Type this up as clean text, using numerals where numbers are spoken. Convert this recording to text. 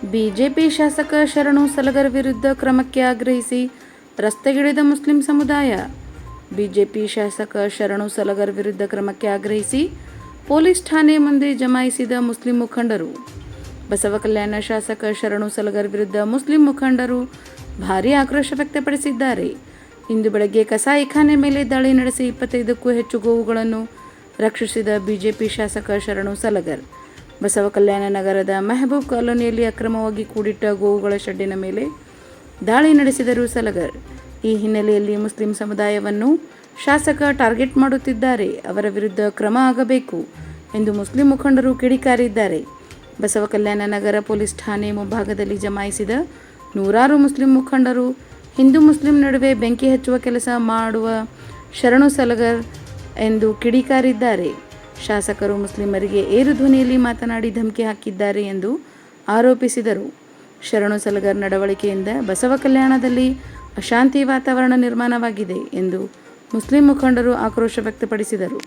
BJP ಶಾಸಕ ಶರಣು ಸಲಗರ್ ವಿರುದ್ಧ ಕ್ರಮಕ್ಕೆ ಆಗ್ರಹಿಸಿ ರಸ್ತೆಗಿಳಿದ ಮುಸ್ಲಿಂ ಸಮುದಾಯ. ಬಿಜೆಪಿ ಶಾಸಕ ಶರಣು ಸಲಗರ್ ವಿರುದ್ಧ ಕ್ರಮಕ್ಕೆ ಆಗ್ರಹಿಸಿ ಪೊಲೀಸ್ ಠಾಣೆ ಮುಂದೆ ಜಮಾಯಿಸಿದ ಮುಸ್ಲಿಂ ಮುಖಂಡರು. ಬಸವಕಲ್ಯಾಣ ಶಾಸಕ ಶರಣು ಸಲಗರ್ ವಿರುದ್ಧ ಮುಸ್ಲಿಂ ಮುಖಂಡರು ಭಾರೀ ಆಕ್ರೋಶ ವ್ಯಕ್ತಪಡಿಸಿದ್ದಾರೆ. ಇಂದು ಬೆಳಗ್ಗೆ ಕಸಾಯಿಖಾನೆ ಮೇಲೆ ದಾಳಿ ನಡೆಸಿ 25ಕ್ಕೂ ಹೆಚ್ಚು ಗೋವುಗಳನ್ನು ರಕ್ಷಿಸಿದ ಬಿಜೆಪಿ ಶಾಸಕ ಶರಣು ಸಲಗರ್ ಬಸವಕಲ್ಯಾಣ ನಗರದ ಮೆಹಬೂಬ್ ಕಾಲೋನಿಯಲ್ಲಿ ಅಕ್ರಮವಾಗಿ ಕೂಡಿಟ್ಟ ಗೋವುಗಳ ಶೆಡ್ಡಿನ ಮೇಲೆ ದಾಳಿ ನಡೆಸಿದರು ಸಲಗರ್. ಈ ಹಿನ್ನೆಲೆಯಲ್ಲಿ ಮುಸ್ಲಿಂ ಸಮುದಾಯವನ್ನು ಶಾಸಕ ಟಾರ್ಗೆಟ್ ಮಾಡುತ್ತಿದ್ದಾರೆ, ಅವರ ವಿರುದ್ಧ ಕ್ರಮ ಆಗಬೇಕು ಎಂದು ಮುಸ್ಲಿಂ ಮುಖಂಡರು ಕಿಡಿಕಾರಿದ್ದಾರೆ. ಬಸವಕಲ್ಯಾಣ ನಗರ ಪೊಲೀಸ್ ಠಾಣೆ ಮುಂಭಾಗದಲ್ಲಿ ಜಮಾಯಿಸಿದ ನೂರಾರು ಮುಸ್ಲಿಂ ಮುಖಂಡರು ಹಿಂದೂ ಮುಸ್ಲಿಂ ನಡುವೆ ಬೆಂಕಿ ಹಚ್ಚುವ ಕೆಲಸ ಮಾಡುವ ಶರಣು ಸಲಗರ್ ಎಂದು ಕಿಡಿಕಾರಿದ್ದಾರೆ. ಶಾಸಕರು ಮುಸ್ಲಿಮರಿಗೆ ಏರು ಧ್ವನಿಯಲ್ಲಿ ಮಾತನಾಡಿ ಧಮಕಿ ಹಾಕಿದ್ದಾರೆ ಎಂದು ಆರೋಪಿಸಿದರು. ಶರಣು ಸಲಗರ್ ನಡವಳಿಕೆಯಿಂದ ಬಸವಕಲ್ಯಾಣದಲ್ಲಿ ಅಶಾಂತಿ ವಾತಾವರಣ ನಿರ್ಮಾಣವಾಗಿದೆ ಎಂದು ಮುಸ್ಲಿಂ ಮುಖಂಡರು ಆಕ್ರೋಶ ವ್ಯಕ್ತಪಡಿಸಿದರು.